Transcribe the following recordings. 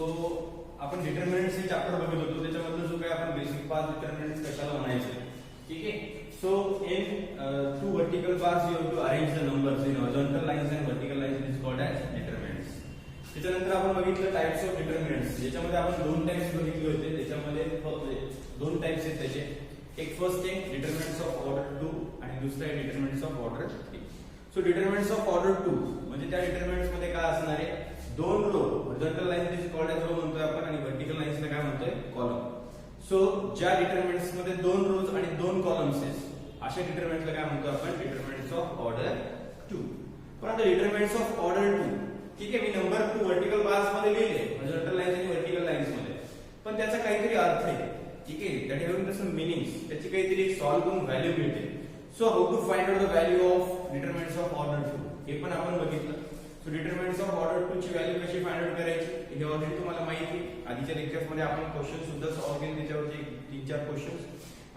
आपण डिटर्मिनंट्स हे चॅप्टर बघत होतो, त्याच्यामधलं जो काय आपण बेसिक 5 डिटर्मिनंट्स कशाला म्हणायचे, ठीक आहे. So in 2 vertical bars you have to arrange the numbers in horizontal lines and vertical lines, it is called as determinants. त्याच्यानंतर आपण बघितलं टाइप्स ऑफ डिटर्मिनंट्स, ज्याच्यामध्ये आपण 2 टाइप्स बघितले होते. त्याच्यामध्ये फक्त 2 टाइप्स आहेत त्याचे. एक फर्स्ट आहे डिटर्मिनंट्स ऑफ ऑर्डर 2 आणि दुसरा आहे determinants of order 3. So determinants of order 2 म्हणजे त्या डिटर्मिनंट्स मध्ये काय असणार आहे, 2 row, horizontal line is called as row म्हणतोय आपण आणि व्हर्टिकल लाईन्सला काय म्हणतोय, कॉलम. सो ज्या डिटर्मिनंट्स मध्ये 2 रोज आणि 2 कॉलम्स आहेत अशा डिटर्मिनंट्सला काय म्हणतो आपण, डिटर्मिनंट्स ऑफ ऑर्डर 2. पण आता डिटर्मिनंट्स ऑफ ऑर्डर 2, ठीक आहे, मी नंबर 2 व्हर्टिकल बार्स मध्ये लिहिले, हॉरिझॉन्टल लाईन्स आणि व्हर्टिकल लाईन्स मध्ये, पण त्याचा काहीतरी अर्थ आहे, ठीक आहे, दॅट हॅविंग सम मीनिंग्स, त्याची काहीतरी एक सॉल्व्ह करून व्हॅल्यू मिळते. So how to find out the value of determinants of order 2 हे पण आपण बघितलं. सो डिटर्मिनंट्स ऑफ ऑर्डर 2 ची व्हॅल्यू कशी फाइंड आउट करायची हे ऑलरेडी तुम्हाला माहिती आहे. आधीच्या लेक्चर्स मध्ये आपण क्वेश्चन सुद्धा सॉल्व्ह केले, त्याच्यावरचे 3-4 क्वेश्चन्स,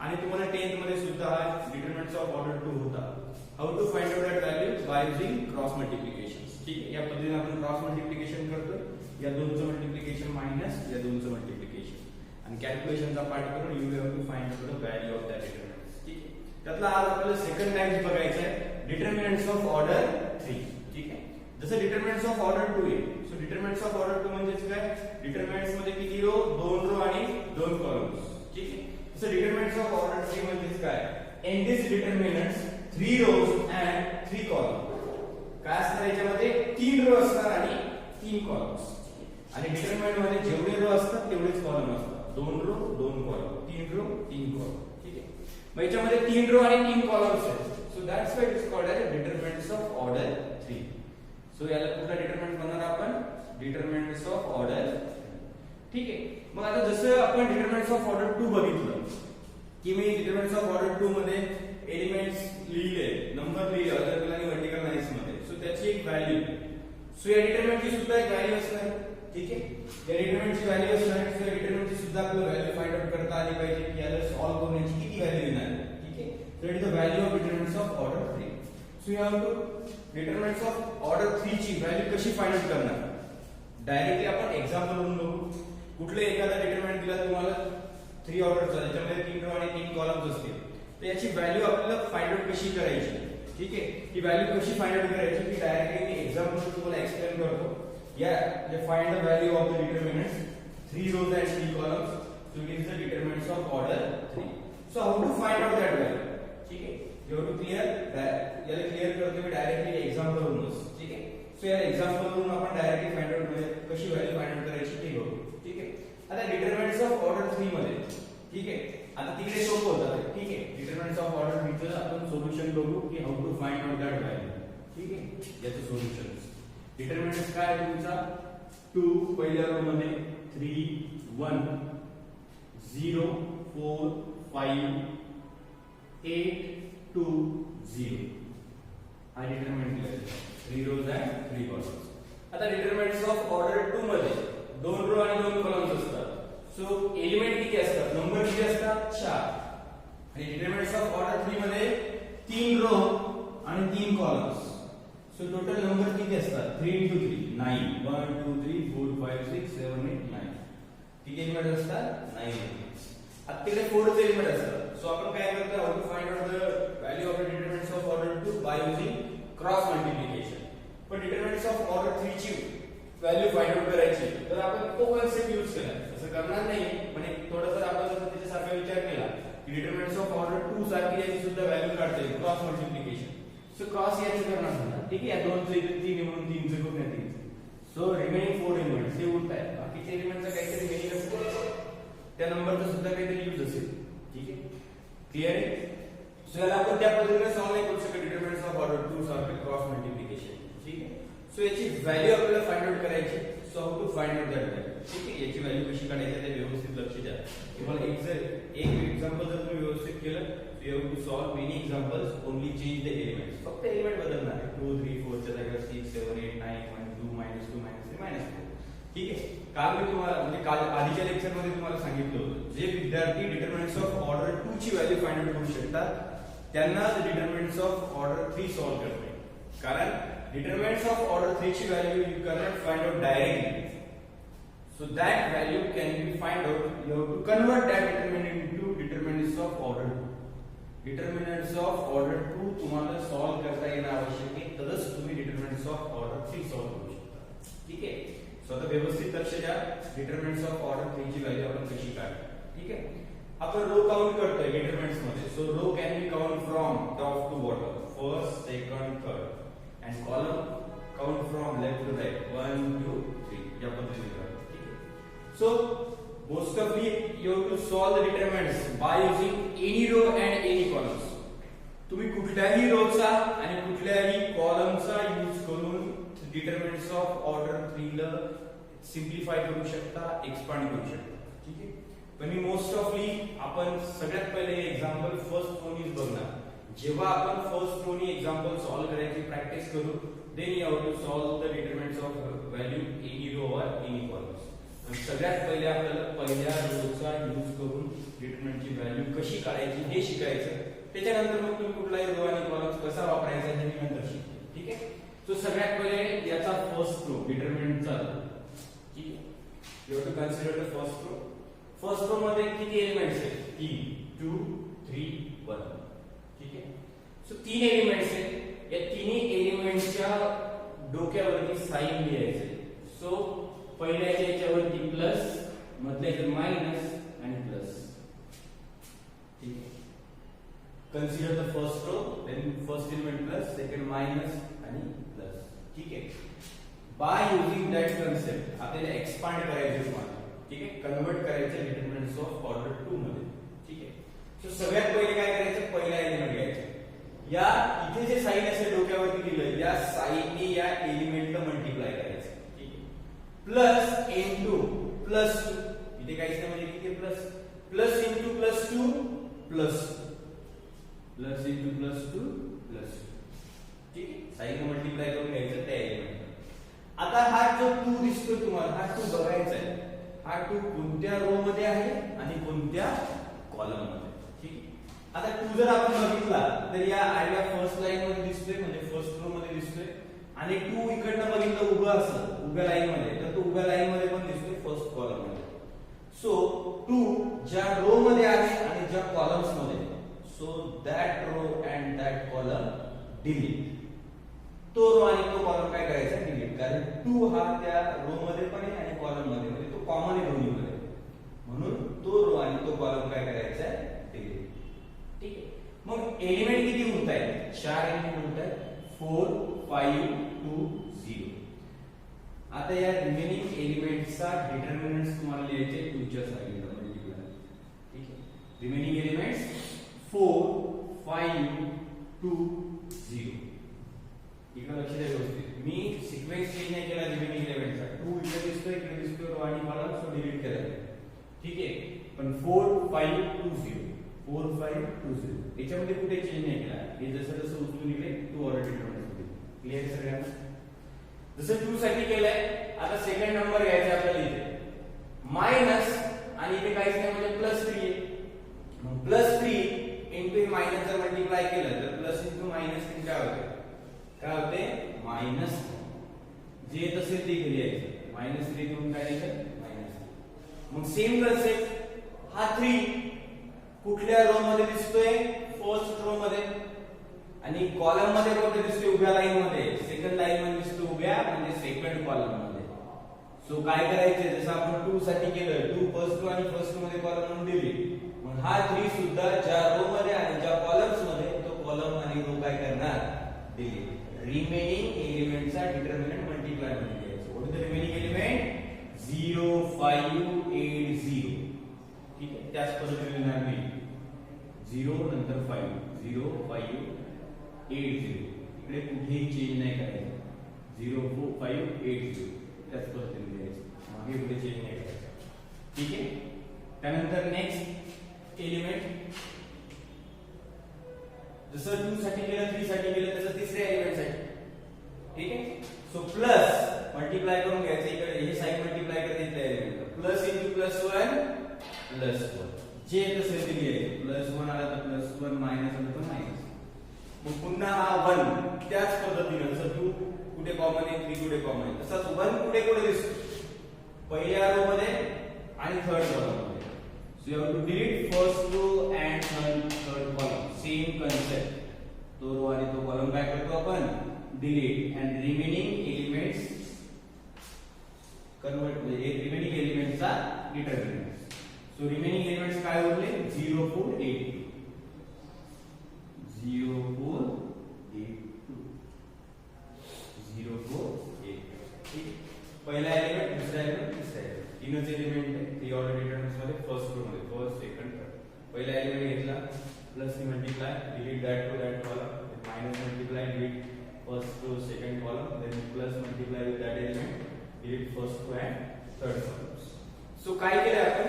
आणि तुम्हाला 10th मध्ये सुद्धा हा डिटर्मिनंट्स ऑफ ऑर्डर 2 होता. How to find out that value by using cross multiplication. ठीक आहे, या पद्धतीने आपण क्रॉस मल्टिप्लिकेशन करतो, या दोनचं मल्टिप्लिकेशन मायनस या दोनचं मल्टिप्लिकेशन, आणि कॅल्क्युलेशनचा पार्ट करून you have to find out the value of that determinants. ठीक आहे, त्यातला आज आपल्याला सेकंड टाइप बघायचा आहे, डिटर्मिनंट्स ऑफ ऑर्डर 3. ठीक आहे, जसं डिटर्मिनंट्स ऑफ ऑर्डर 2 आहे. सो डिटर्मिनंट्स ऑफ ऑर्डर 2 म्हणजे काय, डिटर्मिनंट्स मध्ये किती रो, 2 रो आणि 2 कॉलम्स. ठीक आहे, so determinants of order 3 म्हणजे काय, in this determinants 3 rows and 3 columns. काय असणार याच्यामध्ये, 3 रो असणार आणि 3 कॉलम्स. आणि डिटरमिनंट मध्ये जेवढे रो असतात तेवढेच कॉलम असतात, 2 रो 2 कॉलम, 3 रो 3 कॉलम. ठीक आहे, मग याच्यामध्ये 3 रो आणि 3 कॉलम्स आहेत. So that's why it is called as determinants of order 3. सो याला कुठला डिटरमिनंट म्हणणार आपण, डिटरमिनंट्स ऑफ ऑर्डर. ठीक आहे, मग आता जसं आपण डिटरमिनंट्स ऑफ ऑर्डर 2 बघितलं की मी डिटरमिनंट्स ऑफ ऑर्डर 2 मध्ये एलिमेंट्स लिहिले, नंबर लिहिले हॉरिझॉन्टल आणि व्हर्टिकल लाईन्स मध्ये. सो त्याची एक व्हॅल्यू, सो या डिटरमिनंटची सुद्धा एक व्हॅल्यू असणार. ठीक आहे, या डिटरमिनंटची व्हॅल्यू असणार. सो या डिटरमिनंटची सुद्धा आपल्याला व्हॅल्यू फाइंड आउट करता आली पाहिजे की याला सॉल्व्ह करण्याची किती व्हॅल्यू येणार. ठीक आहे, so it is the value of determinants of order 3. So you have to determinants of order 3 ची व्हॅल्यू कशी फाइंड आउट करणार, डायरेक्टली आपण एक्झाम्पल वरून बघू. कुठले एखादा डिटरमिनंट दिला तुम्हाला 3 ऑर्डरचा, त्याच्यामध्ये 3 रो आणि 3 कॉलम्स असतील, तर याची व्हॅल्यू आपल्याला फाइंड आउट कशी करायची. ठीक आहे, ही व्हॅल्यू कशी फाइंड आउट करायची की डायरेक्टली मी एक्झाम्पल तुम्हाला एक्सप्लेन करतो. या find the value of the determinants 3 rows and 3 columns. So it is the determinants of order 3. So how to find out that value? ठीक आहे, you have to clear that. याला clear करतो मी directly example वरूनच. ठीक आहे, so या example वरून आपण डायरेक्टली फाइंड आउट कशी व्हॅल्यू फाइंड आउट करायची ते बघू. ठीक आहे, आता डिटरमिनंट्स ऑफ ऑर्डर 3 मध्ये, ठीक आहे, आता तिकडे सोपं होतं. ठीक आहे, डिटरमिनंट्स ऑफ ऑर्डर 3 चं आपण सोल्युशन बघू की how to find out that value. ठीक आहे, याचं सोल्युशन डिटरमिनंट्स काय आहे तुमचा, 2 पहिल्या रो मध्ये 3 1 0 4 5 8 2 0 हा डिटरमिनंट आहे, 3 rows and 3 columns. आता डिटरमिनंट्स ऑफ ऑर्डर 2 मध्ये 2 रो आणि 2 कॉलम्स असतात. सो एलिमेंट किती असतात, नंबर किती असतात, 4. आणि डिटरमिनंट्स ऑफ ऑर्डर 3 मध्ये 3 रो आणि 3 कॉलम्स. सो टोटल नंबर किती असतात, 3 into 3 9, 1 2 3 4 5 6 7 8 9. किती एलिमेंट असतात, 9 एलिमेंट्स. आता तिकडे 4 चे एलिमेंट असतात. सो आपण काय करतो, how to find out the value of the determinants of order 2 by using cross multiplication. पण डिटरमिनंट्स ऑफ ऑर्डर 3 ची व्हॅल्यू फाइंड आउट करायची तर आपण तो कन्सेप्ट यूज केला. असं करणार नाही, पण एक थोडंसं आपण जर त्याच्यासारखा विचार केला की डिटरमिनंट्स ऑफ ऑर्डर 2 सारखी याची सुद्धा व्हॅल्यू काढता येईल क्रॉस मल्टिप्लिकेशन. सो क्रॉस याची करणार नाही. ठीक आहे, या 2 चे इथे 3 म्हणून 3 चे खूप नाही 3. सो रिमेनिंग 4 एलिमेंट्स हे उरतायत. बाकीचे एलिमेंटचा काहीतरी मिनिंग असेल, त्या नंबरचा सुद्धा काहीतरी यूज असेल. ठीक आहे, क्लिअर आहे. सो याला आपण त्या पद्धतीने सॉल्व्ह नाही करू शकत डिटरमिनंट्स ऑफ ऑर्डर 2 सारखे क्रॉस मल्टिप्लिकेशन. ठीक आहे, सो याची व्हॅल्यू आपल्याला फाइंड आउट करायची. So how to find out that value. ठीक आहे, याची व्हॅल्यू कशी काढायची ते व्यवस्थित लक्ष द्या. तुम्हाला एक एक्झाम्पल जर तुम्ही व्यवस्थित केलं, you have to solve many examples, only change the elements. फक्त एलिमेंट बदलणार आहे, 2 3 4 च्या जागेवर 6 7 8 9 1 2 -2 -3 -4. ठीक आहे, काल मी तुम्हाला म्हणजे काल आधीच्या लेक्चर मध्ये तुम्हाला सांगितलं होतं, जे विद्यार्थी डिटरमिनंट्स ऑफ ऑर्डर 2 ची व्हॅल्यू फाइंड आउट करू शकतात त्यांना डिटरमिनंट्स ऑफ ऑर्डर 3 सॉल्व्ह करणे. कारण डिटरमिनंट्स ऑफ ऑर्डर 3 ची value you cannot find out directly. So that value can be find out. You have to convert that determinant into determinants of order 2. Determinants of order 2 तुम्हाला solve करता येणं आवश्यक आहे, तरच तुम्ही determinants of order 3 सॉल्व करू शकता. ठीक आहे. सो आता व्यवस्थित लक्ष द्या, determinants of order 3 ची व्हॅल्यू आपण कशी काढू. ठीक आहे. आपण रो काउंट करतोय determinants मध्ये. So row can be count from top to bottom, first, second, third, and column count from left to right, 1 2 3 या पद्धतीने करा. ठीक आहे. So most of you have to solve the determinants by using any row and any columns. तुम्ही कुठल्याही रोचा आणि कुठल्याही कॉलमचा use करून determinants of order 3 ला सिम्प्लिफाय करू शकता, एक्सपांड करू शकता. ठीक आहे. पण मी मोस्ट ऑफली आपण सगळ्यात पहिले एक्झाम्पल फर्स्ट वन इज बघणार. जेव्हा आपण फर्स्ट रो नी एक्झाम्पल सॉल्व करायची प्रॅक्टिस करू, then you have to solve the determinants of value any row or any columns. सगळ्यात पहिले आपल्याला पहिल्या रोचा यूज करून डिटरमिनंटची व्हॅल्यू कशी काढायची हे शिकायचं. त्याच्यानंतर मग तुम्ही कुठलाही रो आणि कॉलम्स कसा वापरायचा हे मी नंतर शिकतो. ठीक आहे. सो सगळ्यात पहिले याचा फर्स्ट रो डिटरमिनंटचा. ठीक आहे. You have to consider the first row. First row मध्ये किती एलिमेंट्स आहेत? 3 2 3 1. ठीक आहे. सो 3 एलिमेंट्स आहेत. या तिन्ही एलिमेंटच्या डोक्यावरती साइन लिहायचे. सो पहिल्याच्या याच्यावरती प्लस, मधल्या मायनस आणि प्लस. ठीक आहे. Consider the first row, then first element plus, second minus आणि प्लस. ठीक आहे. बाय युजिंग दॅट कन्सेप्ट आपल्याला एक्सपांड करायचे तुम्हाला. ठीक आहे. कन्वर्ट करायचे डिटरमिनंट्स ऑफ ऑर्डर 2 मध्ये. ठीक आहे. सो सगळ्यात पहिले काय करायचं, पहिला एलिमेंट घ्यायचा. या इथे जे साइन असेल डोक्यावरती दिलं, या साइनने या एलिमेंटला मल्टिप्लाय करायचं. ठीक आहे. प्लस इनटू प्लस 2, इथे काहीच नाही म्हणजे किती plus, plus into plus 2 plus, plus into plus 2 plus. ठीक आहे. साइन मल्टिप्लाय करून घ्यायचं त्या एलिमेंट. आता हा जो 2 दिसतो तुम्हाला, हा 2 बघायचा आहे. हा 2 कोणत्या रो मध्ये आहे आणि कोणत्या कॉलम मध्ये. ठीक आहे. आता 2 जर आपण बघितला तर या आडव्या फर्स्ट लाईन मध्ये दिसतोय, म्हणजे फर्स्ट रो मध्ये दिसतोय. आणि 2 इकडनं बघितलं उभं असं उभ्या लाईन मध्ये, तर तो उभ्या लाईन मध्ये पण दिसतोय फर्स्ट कॉलम मध्ये. सो 2 ज्या रो मध्ये आहे आणि ज्या कॉलम्स मध्ये, so that row and that column delete. तो रो आणि तो कॉलम काय करायचा, डिलीट. कारण 2 हा त्या रो मध्ये पण आहे आणि कॉलम मध्ये, म्हणजे तो कॉमन आहे दोन्हीकडे. म्हणून तो रो आणि तो कॉलम काय करायचा आहे, डिलीट. ठीक आहे. मग एलिमेंट किती होत आहेत, 4 एलिमेंट होत आहेत. 4 5 2 0. आता या रिमेनिंग एलिमेंट्सचा डिटरमिनंट्स तुम्हाला लिहायचे तुमच्या साइडला मल्टिप्लाय. ठीक आहे. Remaining elements 4 5 2 0. इकडे लक्ष द्या व्यवस्थित. मी सिक्वेन्स चेंज नाही केला रिमेनिंग एलिमेंटचा. 2 इकडे दिसतोय, इकडे दिसतोय, रो आणि कॉलम, सो डिलीट केला. ठीक आहे. पण 4 5 2 0 4 5 2 0 याच्यामध्ये कुठे चेंज नाही केला. हे जसं जसं उचलून इकडे 2 ऑर्डर डिटरमिनंट होते. क्लिअर सगळ्यांना? जसं 2 साठी केलंय, आता सेकंड नंबर घ्यायचा आपल्याला इथे मायनस, आणि इथे काहीच नाही म्हणजे प्लस 3 आहे. मग प्लस 3 इनटू मायनस जर मल्टिप्लाय केलं तर प्लस इनटू मायनस 3 काय होते, काय होते मायनस. जे येत असेल ते इथे लिहायचं. मायनस 3 घेऊन काय लिहायचं, मायनस. मग सेम कन्सेप्ट, हा 3 कुठल्या रो मध्ये दिसतोय, फर्स्ट रो मध्ये. आणि कॉलम मध्ये कोणते दिसतोय, उभ्या लाईन मध्ये. सेकंड लाईन मध्ये दिसतो उभ्या, म्हणजे सेकंड कॉलम मध्ये. सो काय करायचं, जसं आपण 2 साठी केलं, 2 फर्स्ट रो आणि फर्स्ट रो मध्ये कॉलम म्हणून दिली. मग हा 3 सुद्धा ज्या रो मध्ये आणि ज्या कॉलम्स मध्ये, तो कॉलम आणि रो काय करणार, दिली. रिमेनिंग एलिमेंटचा डिटरमिनंट मल्टिप्लाय मध्ये घ्यायचं. What is the remaining element, 0 5 8 0. ठीक आहे. त्याच पद्धतीने लिहिणार मी 0 नंतर 5 0 5 8 0. इकडे कुठेही चेंज नाही करायचं. 0 4 5 8 0 त्याच पद्धतीने लिहायचं. मागे पुढे चेंज नाही करायचं. ठीक आहे. त्यानंतर नेक्स्ट एलिमेंट, जसं 2 साठी केलं, 3 साठी केलं, तसं तिसऱ्या एलिमेंट साठी. ठीक आहे. सो प्लस मल्टिप्लाय करून घ्यायचं. इकडे हे साइन मल्टिप्लाय करते इथल्या element. Plus into plus 1 plus 1. जे तसे ते लिहायचे. प्लस 1 आला तर प्लस 1, मायनस आला तर मायनस. मग पुन्हा हा 1 त्याच पद्धतीने, जसं 2 कुठे कॉमन आहे, 3 कुठे कॉमन आहे, तसाच 1 कुठे कुठे दिसतो. पहिल्या रो मध्ये आणि थर्ड कॉलम मध्ये. So you have to delete first row and third column. Same concept. तो रो आणि तो कॉलम काय करतो आपण delete and remaining elements convert म्हणजे रिमेनिंग एलिमेंट्सचा डिटर्मिनंट. सो रिमेनिंग एलिमेंट्स काय उरले 0 4 8 0 4 8 0 4 8. ठीक. पहिला एलिमेंट दुसरा एलिमेंट तिसरा एलिमेंट तीनच एलिमेंट आहे. थ्री ऑर्डर डिटर्मिनंट्स मध्ये फर्स्ट रो मध्ये फर्स्ट सेकंड थर्ड. पहिला एलिमेंट घेतला plus multiply delete that row that column minus multiply delete first row second column then plus multiply with that element delete first row and third columns. So काय केलं आपण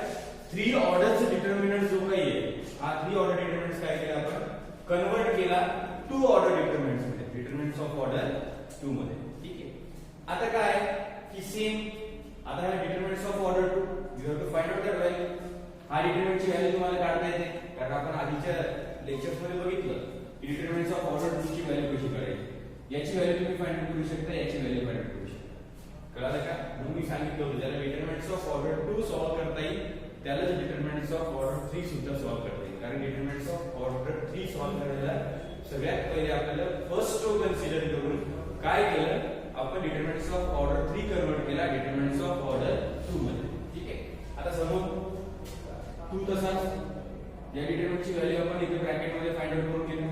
three ऑर्डरचे determinant जो काही आहे हा थ्री ऑर्डर डिटर्मिनंट्स काय केलं आपण कन्वर्ट केला टू ऑर्डर डिटर्मिनंट्स मध्ये डिटर्मिनंट्स ऑफ ऑर्डर 2 मध्ये. ठीक आहे. आता काय की सेम आता हा determinants of order 2 you have to find out that value. हा डिटर्मिनंटची व्हॅल्यू तुम्हाला काढता येते कारण आपण आधीच्या लेक्चर्स मध्ये बघितलं की डिटर्मिनंट्स ऑफ ऑर्डर 2 ची व्हॅल्यू कशी काढायची. याची व्हॅल्यू तुम्ही फाइंड आउट करू शकता याची व्हॅल्यू फाइंड आउट करू शकता. कळालं का. म्हणून मी सांगितलं होतं ज्याला डिटर्मिनंट्स ऑफ ऑर्डर 2 सॉल्व्ह करता येईल त्याला डिटर्मिनंट्स ऑफ ऑर्डर 3 सुद्धा सॉल्व्ह करता येईल. कारण डिटर्मिनंट्स ऑफ ऑर्डर 3 सॉल्व्ह करायला सगळ्यात पहिले आपल्याला फर्स्ट रो कन्सिडर करून काय केलं आपण डिटर्मिनंट्स ऑफ ऑर्डर 3 कन्वर्ट केला डिटर्मिनंट्स ऑफ ऑर्डर 2 मध्ये. ठीक आहे. आता समोर 2 तसाच या डिटर्मिनंटची व्हॅल्यू आपण इथे ब्रॅकेट मध्ये फाइंड आउट करून केलं.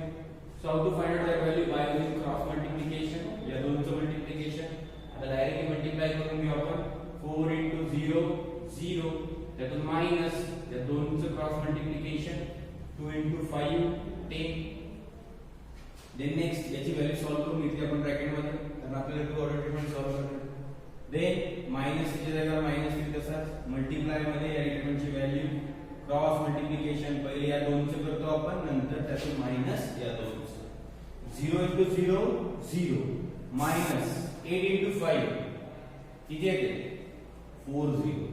So how to find out that value by using cross multiplication या दोनचं मल्टिप्लिकेशन. आता डायरेक्टली मल्टिप्लाय करून घेऊ आपण 4 into 0 0 त्यातून मायनस या दोनचं cross multiplication 2 into 5 10. Then next याची व्हॅल्यू सॉल्व्ह करून घेतली आपण ब्रॅकेट मध्ये कारण आपल्याला टू ऑर्डर डिटर्मिनंट सॉल्व्ह करायचे. देन मायनस च्या जागेवर मायनस केली तसाच मल्टिप्लाय मध्ये या डिटर्मिनंटची व्हॅल्यू क्रॉस मल्टिप्लिकेशन पहिले या दोनचं करतो आपण नंतर त्यातून मायनस या दोनचं 0 into 0 0 मायनस 8 into 5 किती येते 4 0.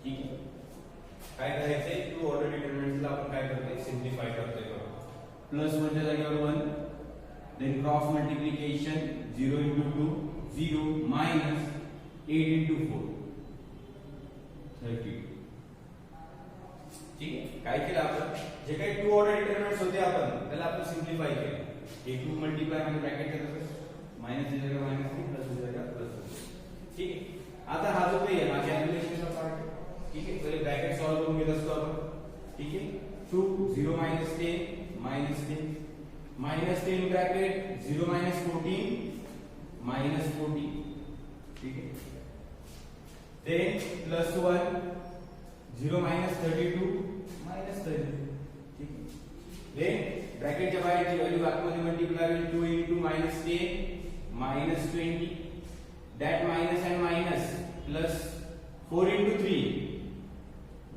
ठीक आहे. काय करायचंय टू ऑर्डर डिटर्मिनंट्सला आपण काय करतोय सिम्प्लिफाय करतोय. प्लस वरच्या जागेवर 1 then cross multiplication 0 into 2 0 minus 8 into 4 32. ठीक आहे. काय केलं आपण जे काही टू ऑर्डर डिटर्मिनंट्स होते आपण त्याला आपण सिम्प्लिफाय केलं. हे 2 मल्टिप्लाय मध्ये ब्रॅकेट करतो मायनस च्या जागेवर मायनस प्लस च्या जागेवर प्लस. ठीक आहे. आता हा जो काही आहे हा कॅल्क्युलेशनचा पार्ट. ठीक आहे. पहिले ब्रॅकेट सॉल्व्ह करून घेत असतो आपण. ठीक आहे. 2 0 minus 10 minus 10 minus 10 bracket 0 minus 14 minus 14. ठीक आहे. then plus 1 0 minus 32 minus 30. ठीक आहे. then ब्रॅकेटच्या बाहेरची व्हॅल्यू आतमध्ये मल्टिप्लाय होईल 2 into minus 10 minus 20 that minus and minus plus 4 into 3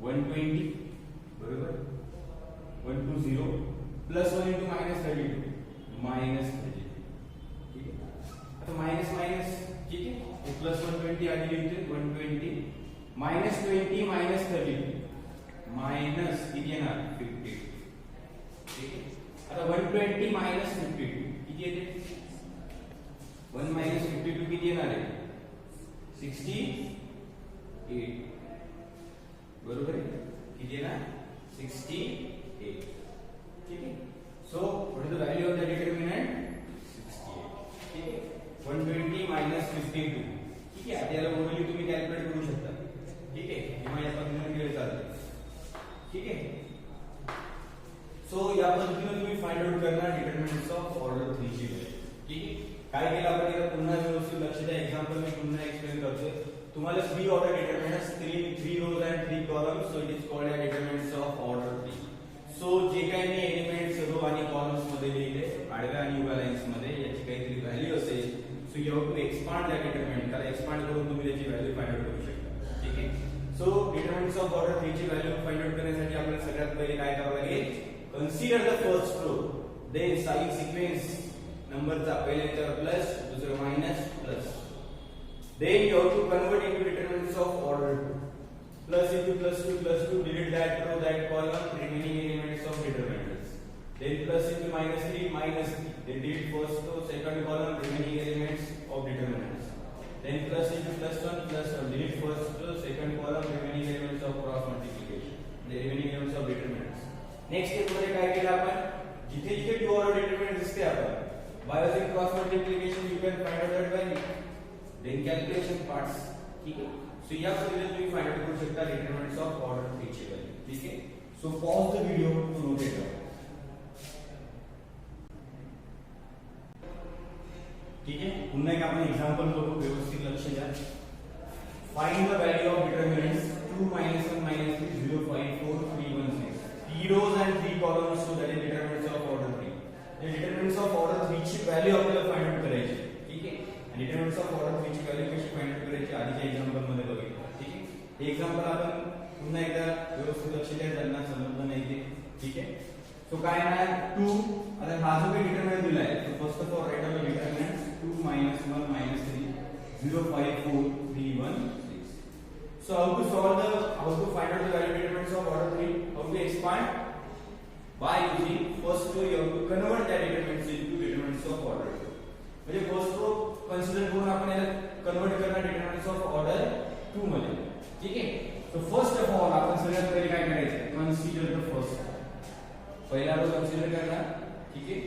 120 बरोबर 120 plus 1 into minus 32 minus 30. ठीक आहे. आता मायनस मायनस ठीक आहे हे प्लस 120 आधी लिहिते 120 minus 20 minus 32 मायनस किती येणार 50. ठीक आहे. आता 120 minus 52 किती येते 1 minus 52 किती येणार आहे 68 बरोबर आहे किती येणार 68. ठीक आहे. So what is the value of the determinant 68. ठीक आहे. 120 minus 52. ठीक आहे. आता याला मोबाईल तुम्ही कॅल्क्युलेट करू शकता. ठीक आहे. किंवा या पद्धतीने केले चालते. ठीक आहे. सो या पद्धतीने तुम्ही फाइंड आउट करणार डिटर्मिनंट्स ऑफ ऑर्डर 3 ची व्हॅल्यू. ठीक आहे. काय केलं आपण याला पुन्हा व्यवस्थित लक्ष द्या. एक्झाम्पल मी पुन्हा एक्सप्लेन करतोय तुम्हाला 3 order determinants 3 rows and 3 columns. So it is called as determinants of order 3. So जे काही मी एलिमेंट्स रो आणि कॉलम्स मध्ये लिहिले आडव्या आणि उभ्या लाईन्स मध्ये याची काहीतरी व्हॅल्यू असेल so you have to expand that determinant. त्याला एक्सपांड करून तुम्ही त्याची व्हॅल्यू फाइंड आउट करू शकता. ठीक आहे. सो डिटर्मिनंट्स ऑफ ऑर्डर 3 ची व्हॅल्यू फाइंड आउट करण्यासाठी आपल्याला सगळ्यात पहिले काय करावं लागेल consider the first row then sign sequence नंबरचा पहिले त्यावर प्लस दुसरं minus plus then you have to convert into determinants of order 2 plus into plus 2 delete that row that column remaining elements of determinants then plus into minus 3 then delete first row second column remaining elements of determinants then plus into plus 1 plus delete first second column remaining elements of cross multiplication, the remaining elements of determinants. Next step मध्ये काय केलं आपण, जिथे जिथे 2 order determinant दिसते आपण by using cross multiplication you can find out that value, then calculation parts. ठीक है, so या पद्धतीने तुम्ही फाइंड आउट करू शकता determinants of order 3 ची व्हॅल्यू. ठीक आहे, so pause the video to note it down. ठीक है, पुन्हा एक आपण एग्जांपल बघू, व्यवस्थित लक्ष द्या. Find the value of determinants 2 1 3 0 5 4 3 1 6. 3 rows and 3 columns, so that is determinants of order 3. The determinants of order 3 ची व्हॅल्यू आपल्याला फाइंड आउट करायची. ठीक आहे, आणि determinants of order 3 ची व्हॅल्यू कशी फाइंड आउट करायची आधीच्या एक्झाम्पल मध्ये बघितलं. ठीक आहे, हे एक्झाम्पल आपण पुन्हा एकदा व्यवस्थित लक्ष द्या, ज्यांना समजलं नाही ते. ठीक आहे, सो काय आहे 2, आता हा जो काही डिटरमिनंट दिला आहे, so first of all write down the determinant 2 1 3 0 5 4 3 1 6. So how to find out the value determinants of order 3? How to expand? By using first row you have to convert that determinants into determinants of order 2. म्हणजे first row consider करून आपण याला convert करणार determinants of order 2 मध्ये. ठीक आहे, so first of all आपण सगळ्यात पहिले काय करायचं, कन्सिडर द फर्स्ट. पहिला रो कन्सिडर करणार. ठीक आहे,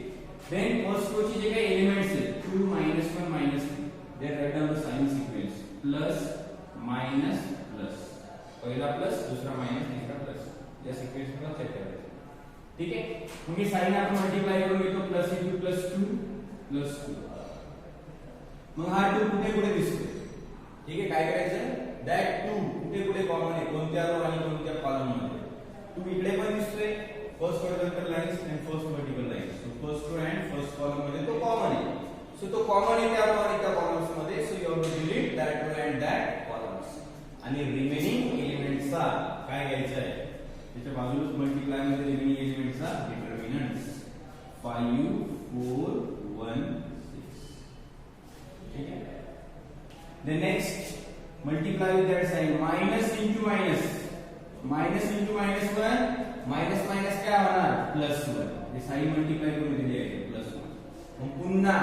देन फर्स्ट रो चे जे काही एलिमेंट्स आहेत 2 1 3, they write down the sign sequence plus minus plus, पहिला प्लस दूसरा माइनस तीसरा प्लस, या सिक्वेन्स मध्ये चेक करायचं. ठीक आहे, मग हे साइन आपण मल्टिप्लाय करून घेतो, प्लस इंटू प्लस 2 प्लस 2. मग हा 2 कुठे कुठे दिसतो. ठीक आहे, काय करायचं, दॅट 2 कुठे कुठे कॉमन आहे, कोणत्या रो आणि कोणत्या कॉलम मध्ये. 2 इकडे पण दिसतोय, फर्स्ट हॉरिझॉन्टल लाईन्स आणि first vertical lines. So first row and first column मध्ये तो कॉमन आहे. सो तो कॉमन आहे त्या रो आणि त्या कॉलम्स मध्ये. So you have to delete that row and that columns, आणि रिमेनिंग एलिमेंट्सचा काय घ्यायचं आहे, त्याच्या बाजूलाच मल्टिप्लाय मध्ये रिमेनिंग एलिमेंट्सचा डिटरमिनंट्स 5 4 1 6. ठीक आहे, the next multiply with that sign, minus into minus, minus into minus 1, minus minus क्या होणार प्लस 1. हे साइन मल्टिप्लाय करून दिले आहे प्लस 1. मग पुन्हा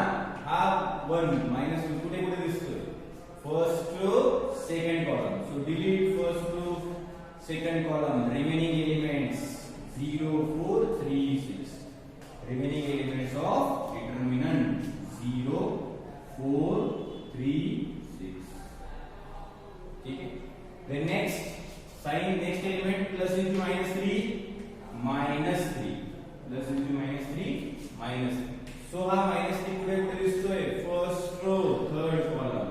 हा 1 मायनस कुठे कुठे दिसतोय, first row second column. So delete first row second column, remaining elements 0 4 3 6. Remaining elements of determinant 0 4 3 6. ठीक है, then next sign next element plus into minus 3 minus 3 plus into minus 3 minus 3. so हा minus 3 कुठे कुठे दिसतोय, first row third column.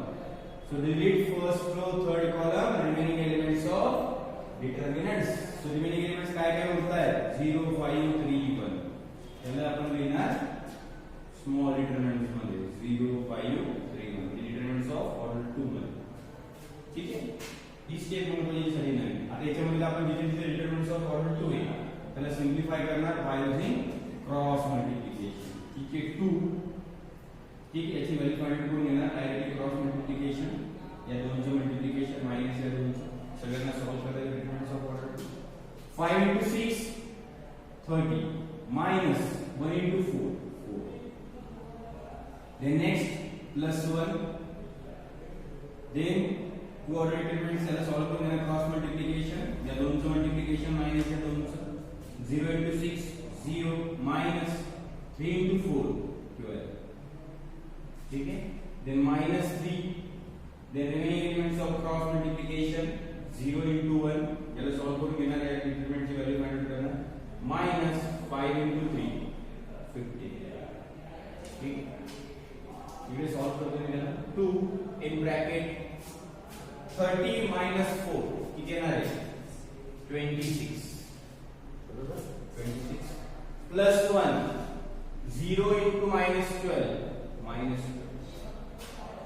so delete first row third column, remaining elements of determinants. so remaining elements काय काय होतात, 0 5 3 1. त्याला आपण लिहिणार स्मॉल डिटरमिनंट्स मध्ये 0 5 3 1, डिटरमिनंट्स ऑफ ऑर्डर 2 मध्ये. ठीक आहे, ही स्टेप महत्त्वाची झाली नाही. आता याच्यामध्ये आपण जिथे जिथे डिटरमिनंट्स ऑफ ऑर्डर 2 आहे त्याला सिंप्लिफाय करणार बाय युजिंग क्रॉस मल्टिप्लिकेशन. ठीक आहे, 2. ठीक आहे, याची व्हॅल्यू फाइंड करून घेणार डायरेक्टली क्रॉस मल्टिप्लिकेशन, या दोनचे मल्टिप्लिकेशन मायनस या दोनचे, सगळ्यांना सॉल्व करायचं डिटरमिनंट्स of order 2. 5 into 6 30 minus 1 into 4 4. then next plus 1, then 2 order determinants याला सॉल्व करून घेणार क्रॉस मल्टिप्लिकेशन, या दोनचं मल्टिप्लिकेशन मायनस या दोनचं. 0 into 6 0 minus 3 into 4 12. ठीक है, then minus 3, then remaining elements of cross multiplication 0 into 1 याला सॉल्व करून घेणार, या डिटरमिनंटची व्हॅल्यू फाइंड आउट करणार, minus 5 into 3 15. ठीक, इकडे सॉल्व करतो मी त्याला 2 in bracket 30 minus 4 किती येणार आहे 26. बरोबर, 26 plus 1 0 into minus 12 minus 12.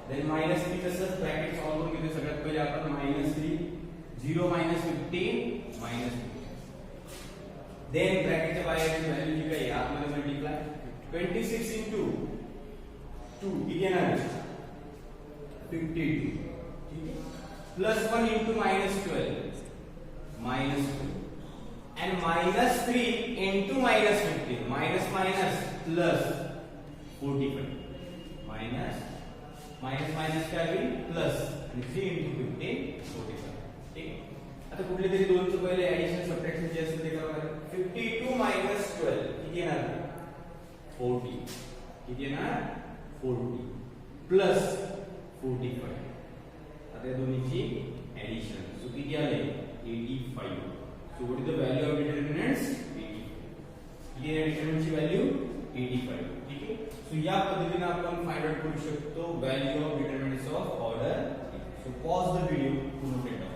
then minus 3 कसं ब्रॅकेट सॉल्व करून घेतो. सगळ्यात पहिले आपण minus 3 0 minus 15 minus 2. then ब्रॅकेटच्या बाहेरची व्हॅल्यू जी काही आतमध्ये मल्टिप्लाय 26 into 2 किती येणार आहे 52. ठीक आहे, plus 1 into minus 12 minus 2, and minus 3 into minus 15, minus minus plus 45 minus minus minus काय होईल प्लस आणि 3 into 15 45. ठीक आहे. आता कुठले तरी दोनचं पहिले ऍडिशन सबट्रॅक्शन जे असेल ते करा. 52 minus 12 किती येणार 40. किती येणार 40 प्लस 45. आता या दोन्हीची ऍडिशन सो किती आले 85. So what is the value of determinants 85. किती आहे डिटर्मिनंटची व्हॅल्यू 85. ठीक आहे. सो या पद्धतीने आपण फाइंड आउट करू शकतो value of determinants of order. So pause the video to note it down.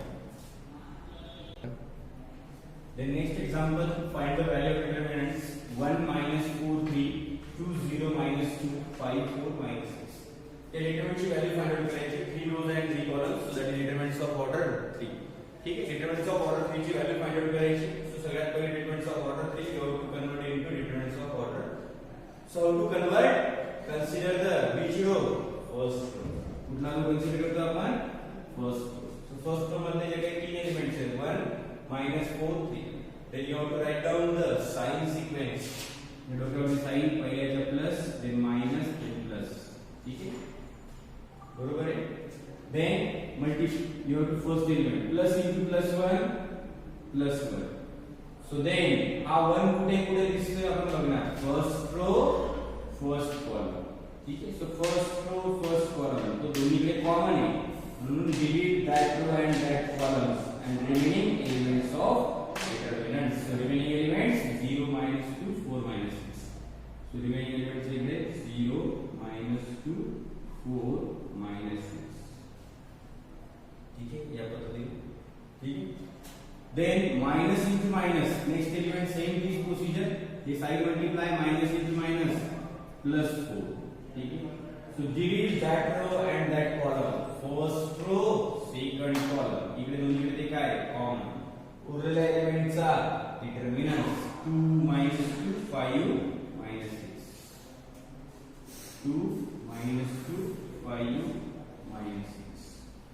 Then next example, find the value of determinants 1 minus 4 3 2 0 minus 2 5 4 minus 6. या determinants ची value find out करायची 3 rows and 3 columns, so that is determinants of order 3. ठीक आहे. determinants of order 3 ची value find out करायची. So सगळ्यात पहिले determinants of order 3 you have to convert into determinants of order. So how to convert? Consider the which row? First row. कुठला row consider करतो आपण? First row. So first row मध्ये जे काही तीन एलिमेंट्स आहेत 1 minus 4 3. Then you have to write down the sign sequence. You have to sign पहिल्याचा plus then minus then plus. ठीक आहे बरोबर आहे. Then you have to first element plus into plus 1 plus 1. So then हा 1 कुठे कुठे दिसतोय आपण बघणार first row first column. ठीक आहे. So first row first column तो दोन्हीकडे कॉमन आहे म्हणून delete that row and that columns and remaining elements of determinants. So remaining elements 0 minus 2 4 minus 6. So remaining elements इकडे 0 minus 2 4 minus 6. ठीक है या पद्धतीने. ठीक है. Then minus into minus next element same this procedure. ये sign multiply minus into minus plus 4. ठीक है. So delete that row and that column. First row second column इकडे दोन्हीकडे ते काय कॉमन. उरलेल्या एलिमेंटचा determinants 2 minus 2 5 minus 6. 2 minus 2 5 minus 6.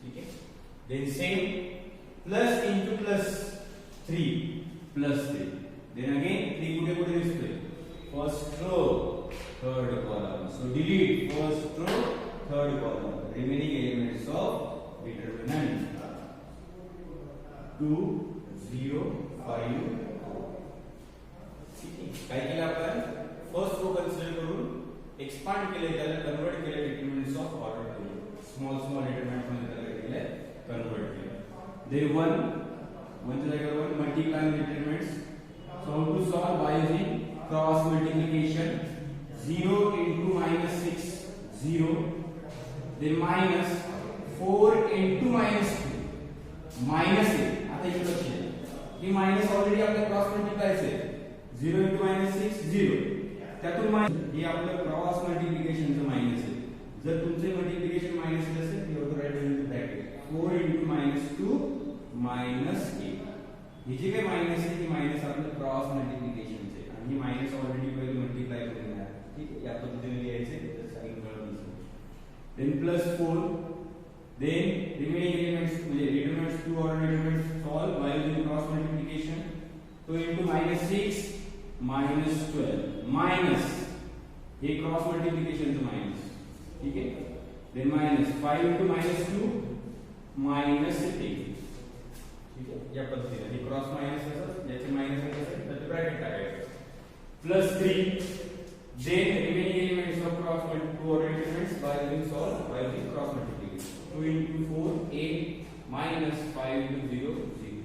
ठीक है. Then same plus into plus 3 plus 3. Then again 3 कुठे कुठे दिसतोय first row third column. So delete first row third column. Remaining elements of determinant 2 0 5. ठीक आहे. काय केलं आपण फर्स्ट रो कन्सिडर करून एक्सपांड केले त्याला कन्वर्ट केले डिटर्मिनंट्स ऑफ ऑर्डर करून स्मॉल स्मॉल डिटर्मिनंट मध्ये त्याला केले कन्वर्ट केले. देन 1 च्या जागेवर 1 multiply determinants. So how to solve by using cross multiplication 0 into minus 6 0. then minus 4 into minus 2 minus 8. आता इकडे लक्ष द्या ही मायनस ऑलरेडी आपल्या क्रॉस मल्टिप्लायच आहे 0 into minus 6 0. त्यातून मायनस हे आपलं क्रॉस मल्टिप्लिकेशनचं मायनस आहे. जर तुमचे मल्टिप्लिकेशन मायनस असेल you have to write in bracket 4 into minus 2 minus 8. हे जे काही मायनस आहे ती मायनस आपलं क्रॉस मल्टिप्लिकेशनचे आहे आणि ही मायनस ऑलरेडी पहिले मल्टिप्लाय करून आहे. ठीक आहे. या पद्धतीने लिहायचे तर साइन कळत नसेल. then plus 4. then remaining elements म्हणजे determinants 2 order determinants solve by using cross multiplication. So into minus 6 minus 12 minus हे क्रॉस मल्टिप्लिकेशनचं मायनस. ठीक आहे. then minus 5 into minus 2 minus 8. ठीक आहे. या पद्धतीने हे क्रॉस मायनस असं याचे मायनस असेल तर ते ब्रॅकेट टाकायचं plus 3. then remaining elements of cross multiple order elements by using solve by using cross multiplication 2 into 4 8 minus 5 into 0 0.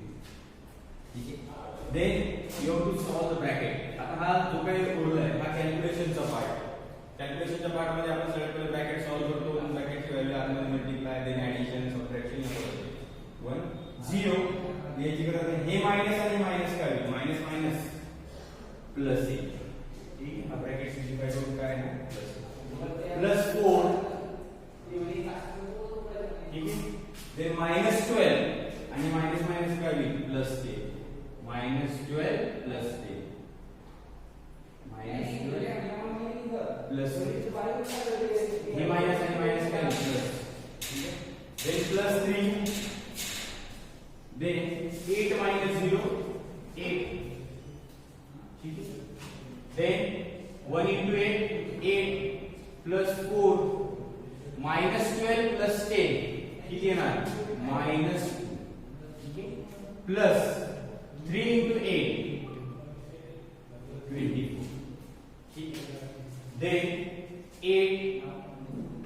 ठीक है. then you have to solve the bracket. आता हा जो काही उरला आहे हा कॅल्क्युलेशनचा पार्ट. कॅल्क्युलेशनच्या पार्ट मध्ये आपण सगळ्यात पहिले ब्रॅकेट सॉल्व करतो. ब्रॅकेटची व्हॅल्यू आतमध्ये मल्टिप्लाय देन ऍडिशन सबट्रॅक्शन करतो 1 0 याची गरज नाही. हे मायनस आणि मायनस काय होईल मायनस मायनस प्लस 1. ठीक है. हा ब्रॅकेट सिम्प्लिफाय करून काय आहे प्लस 4. ठीक है. देन minus 12 आणि मायनस मायनस काय होईल plus 10. minus 12 plus 10 minus 12 plus 10 हे मायनस आणि मायनस काय प्लस. ठीक है. then plus 3 then 8 minus 0 8. ठीक है. then 1 into 8 8 plus 4 -12 प्लस 10 किती येणार -2, ठीक आहे, प्लस 3 into 8 24, ठीक आहे, then 8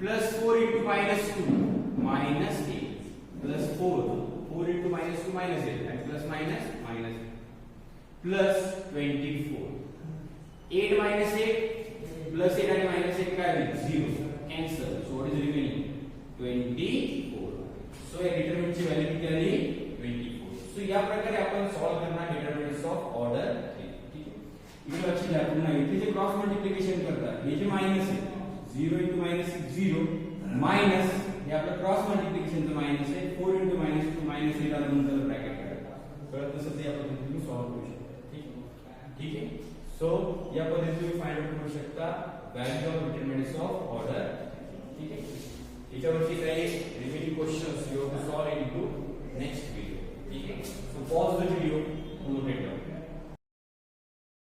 plus 4 into -2 -8 plus 4 into -2 -8 and plus minus plus 24, 8 minus 8 plus 8 and minus 8 काय होईल 0, cancel, so what is remaining 24. so या डिटरमिनंट ची व्हॅल्यू किती आली 24. सो या प्रकारे आपण सॉल्व करणार डिटरमिनंट्स ऑफ ऑर्डर 3, ठीक आहे. इकडे लक्ष द्या पुन्हा इथे जे क्रॉस मल्टिप्लिकेशन करतात हे जे मायनस आहे 0 into -6 0 मायनस हे आपलं क्रॉस मल्टिप्लिकेशनचं मायनस आहे 4 into -2 -8 आला नंतर ब्रॅकेट करायचा कळत तसं ते आपण तुम्ही सॉल्व करू शकता. ठीक आहे. सो या पद्धतीने तुम्ही फाइंड आउट करू शकता value of determinants of order. ठीक आहे. याच्यावरची